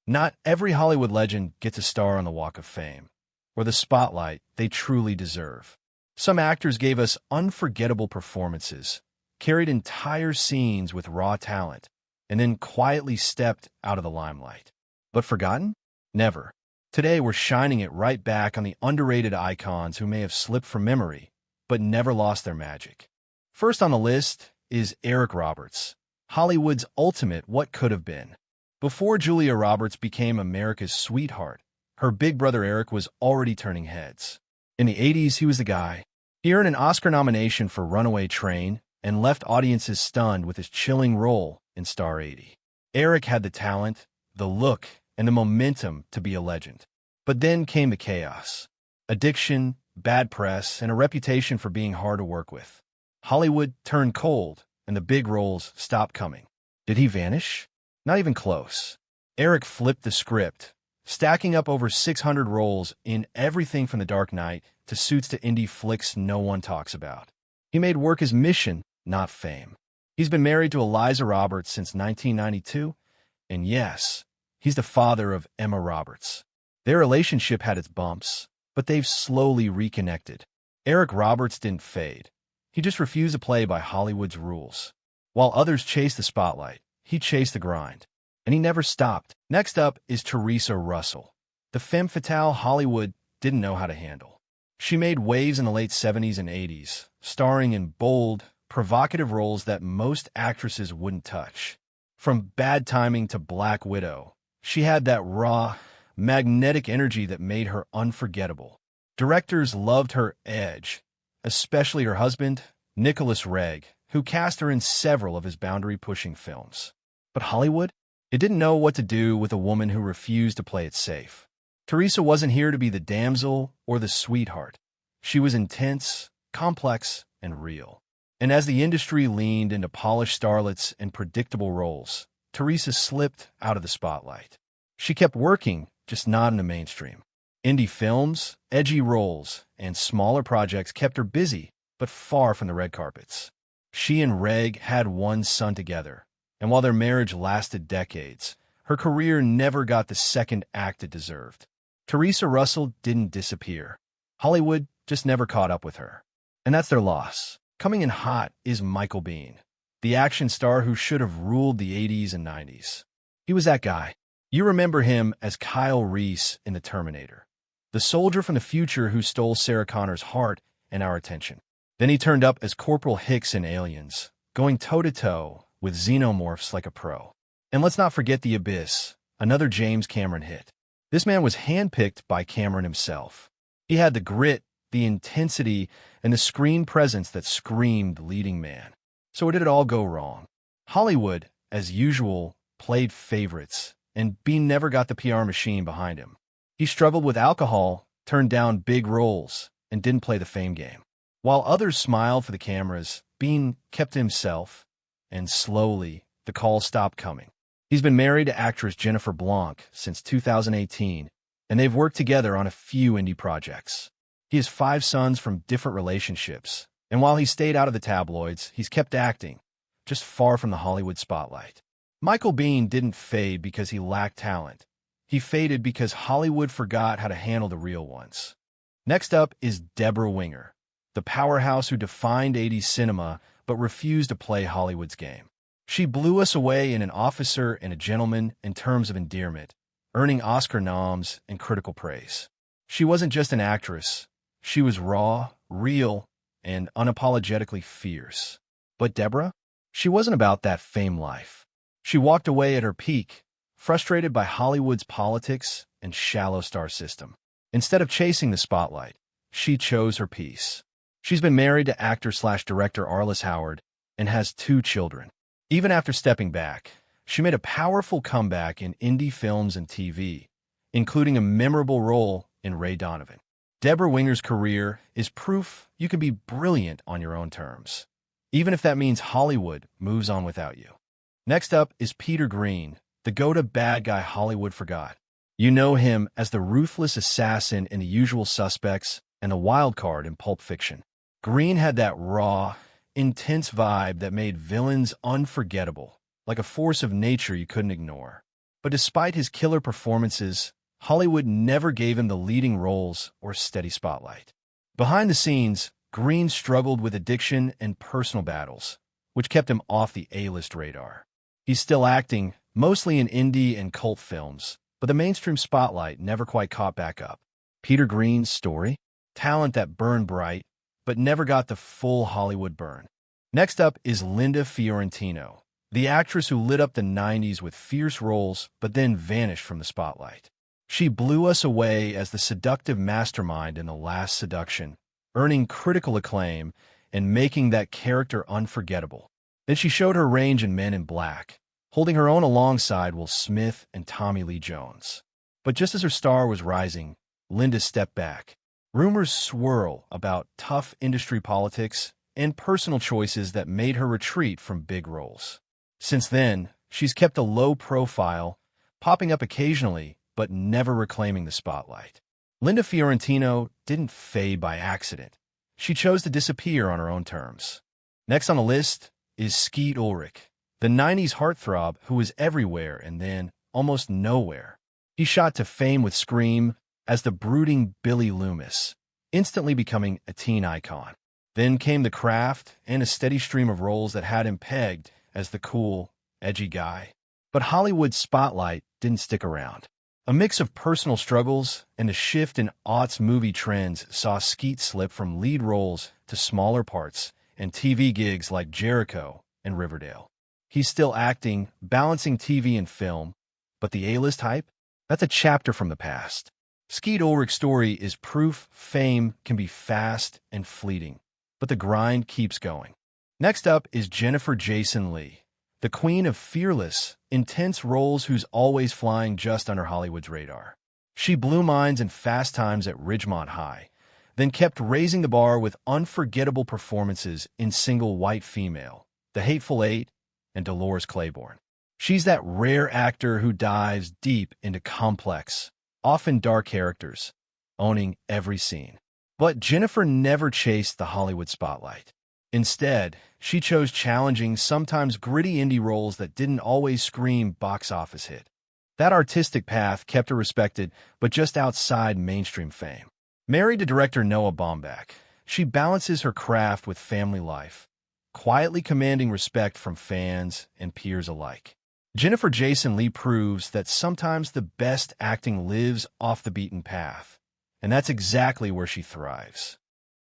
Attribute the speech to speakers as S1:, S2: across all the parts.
S1: Not every Hollywood legend gets a star on the Walk of Fame, or the spotlight they truly deserve. Some actors gave us unforgettable performances, carried entire scenes with raw talent, and then quietly stepped out of the limelight. But forgotten? Never. Today we're shining it right back on the underrated icons who may have slipped from memory, but never lost their magic. First on the list is Eric Roberts, Hollywood's ultimate what could have been. Before Julia Roberts became America's sweetheart, her big brother Eric was already turning heads. In the 80s, he was the guy. He earned an Oscar nomination for Runaway Train and left audiences stunned with his chilling role in Star 80. Eric had the talent, the look, and the momentum to be a legend. But then came the chaos. Addiction, bad press, and a reputation for being hard to work with. Hollywood turned cold, and the big roles stopped coming. Did he vanish? Not even close. Eric flipped the script, stacking up over 600 roles in everything from The Dark Knight to suits to indie flicks no one talks about. He made work his mission, not fame. He's been married to Eliza Roberts since 1992, and yes, he's the father of Emma Roberts. Their relationship had its bumps, but they've slowly reconnected. Eric Roberts didn't fade. He just refused to play by Hollywood's rules. While others chased the spotlight, he chased the grind, and he never stopped. Next up is Teresa Russell, the femme fatale Hollywood didn't know how to handle. She made waves in the late 70s and 80s, starring in bold, provocative roles that most actresses wouldn't touch. From Bad Timing to Black Widow, she had that raw, magnetic energy that made her unforgettable. Directors loved her edge, especially her husband, Nicholas Regg, who cast her in several of his boundary-pushing films. But Hollywood? It didn't know what to do with a woman who refused to play it safe. Teresa wasn't here to be the damsel or the sweetheart. She was intense, complex, and real. And as the industry leaned into polished starlets and predictable roles, Teresa slipped out of the spotlight. She kept working, just not in the mainstream. Indie films, edgy roles, and smaller projects kept her busy, but far from the red carpets. She and Reg had one son together, and while their marriage lasted decades, her career never got the second act it deserved. Teresa Russell didn't disappear. Hollywood just never caught up with her. And that's their loss. Coming in hot is Michael Biehn, the action star who should have ruled the 80s and 90s. He was that guy. You remember him as Kyle Reese in The Terminator, the soldier from the future who stole Sarah Connor's heart and our attention. Then he turned up as Corporal Hicks in Aliens, going toe-to-toe with xenomorphs like a pro. And let's not forget The Abyss, another James Cameron hit. This man was handpicked by Cameron himself. He had the grit, the intensity, and the screen presence that screamed leading man. So where did it all go wrong? Hollywood, as usual, played favorites, and Biehn never got the PR machine behind him. He struggled with alcohol, turned down big roles, and didn't play the fame game. While others smiled for the cameras, Biehn kept to himself, and slowly, the calls stopped coming. He's been married to actress Jennifer Blanc since 2018, and they've worked together on a few indie projects. He has 5 sons from different relationships, and while he stayed out of the tabloids, he's kept acting, just far from the Hollywood spotlight. Michael Biehn didn't fade because he lacked talent. He faded because Hollywood forgot how to handle the real ones. Next up is Deborah Winger, the powerhouse who defined 80s cinema but refused to play Hollywood's game. She blew us away in An Officer and a Gentleman in terms of endearment, earning Oscar noms and critical praise. She wasn't just an actress. She was raw, real, and unapologetically fierce. But Deborah? She wasn't about that fame life. She walked away at her peak, frustrated by Hollywood's politics and shallow star system. Instead of chasing the spotlight, she chose her peace. She's been married to actor/director Arliss Howard and has 2 children. Even after stepping back, she made a powerful comeback in indie films and TV, including a memorable role in Ray Donovan. Deborah Winger's career is proof you can be brilliant on your own terms, even if that means Hollywood moves on without you. Next up is Peter Green, the go-to bad guy Hollywood forgot. You know him as the ruthless assassin in The Usual Suspects and the wild card in Pulp Fiction. Green had that raw, intense vibe that made villains unforgettable, like a force of nature you couldn't ignore. But despite his killer performances, Hollywood never gave him the leading roles or steady spotlight. Behind the scenes, Green struggled with addiction and personal battles, which kept him off the A-list radar. He's still acting, mostly in indie and cult films, but the mainstream spotlight never quite caught back up. Peter Green's story? Talent that burned bright, but never got the full Hollywood burn. Next up is Linda Fiorentino, the actress who lit up the 90s with fierce roles but then vanished from the spotlight. She blew us away as the seductive mastermind in The Last Seduction, earning critical acclaim and making that character unforgettable. Then she showed her range in Men in Black, holding her own alongside Will Smith and Tommy Lee Jones. But just as her star was rising, Linda stepped back. Rumors swirl about tough industry politics and personal choices that made her retreat from big roles. Since then, she's kept a low profile, popping up occasionally, but never reclaiming the spotlight. Linda Fiorentino didn't fade by accident. She chose to disappear on her own terms. Next on the list is Skeet Ulrich, the 90s heartthrob who was everywhere and then almost nowhere. He shot to fame with Scream as the brooding Billy Loomis, instantly becoming a teen icon. Then came The Craft and a steady stream of roles that had him pegged as the cool, edgy guy. But Hollywood's spotlight didn't stick around. A mix of personal struggles and a shift in aughts movie trends saw Skeet slip from lead roles to smaller parts and TV gigs like Jericho and Riverdale. He's still acting, balancing TV and film, but the A-list hype? That's a chapter from the past. Skeet Ulrich's story is proof fame can be fast and fleeting, but the grind keeps going. Next up is Jennifer Jason Leigh, the queen of fearless, intense roles who's always flying just under Hollywood's radar. She blew minds in Fast Times at Ridgemont High, then kept raising the bar with unforgettable performances in Single White Female, The Hateful Eight, and Dolores Claiborne. She's that rare actor who dives deep into complex, often dark characters, owning every scene. But Jennifer never chased the Hollywood spotlight. Instead, she chose challenging, sometimes gritty indie roles that didn't always scream box office hit. That artistic path kept her respected, but just outside mainstream fame. Married to director Noah Baumbach, she balances her craft with family life, quietly commanding respect from fans and peers alike. Jennifer Jason Leigh proves that sometimes the best acting lives off the beaten path, and that's exactly where she thrives.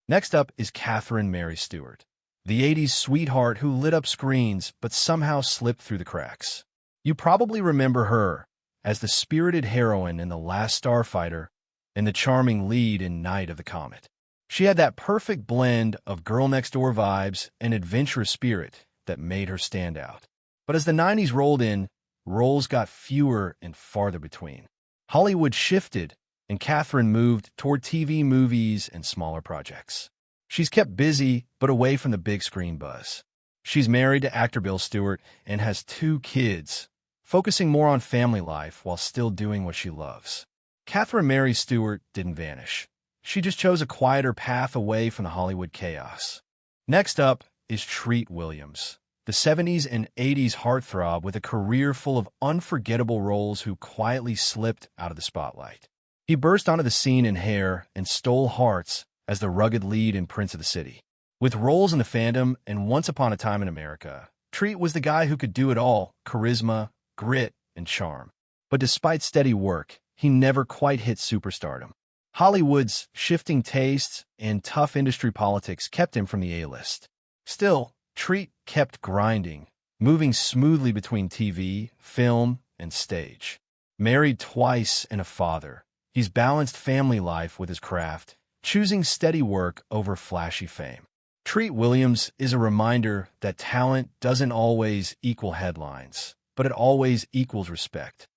S1: Next up is Catherine Mary Stewart, the 80s sweetheart who lit up screens but somehow slipped through the cracks. You probably remember her as the spirited heroine in The Last Starfighter and the charming lead in Night of the Comet. She had that perfect blend of girl-next-door vibes and adventurous spirit that made her stand out. But as the 90s rolled in, roles got fewer and farther between. Hollywood shifted, and Catherine moved toward TV, movies, and smaller projects. She's kept busy, but away from the big screen buzz. She's married to actor Bill Stewart and has 2 kids, focusing more on family life while still doing what she loves. Catherine Mary Stewart didn't vanish. She just chose a quieter path away from the Hollywood chaos. Next up is Treat Williams, the 70s and 80s heartthrob with a career full of unforgettable roles who quietly slipped out of the spotlight. He burst onto the scene in Hair and stole hearts as the rugged lead in Prince of the City. With roles in the fandom and Once Upon a Time in America, Treat was the guy who could do it all: charisma, grit, and charm. But despite steady work, he never quite hit superstardom. Hollywood's shifting tastes and tough industry politics kept him from the A-list. Still, Treat kept grinding, moving smoothly between TV, film, and stage. Married twice and a father, he's balanced family life with his craft, choosing steady work over flashy fame. Treat Williams is a reminder that talent doesn't always equal headlines, but it always equals respect.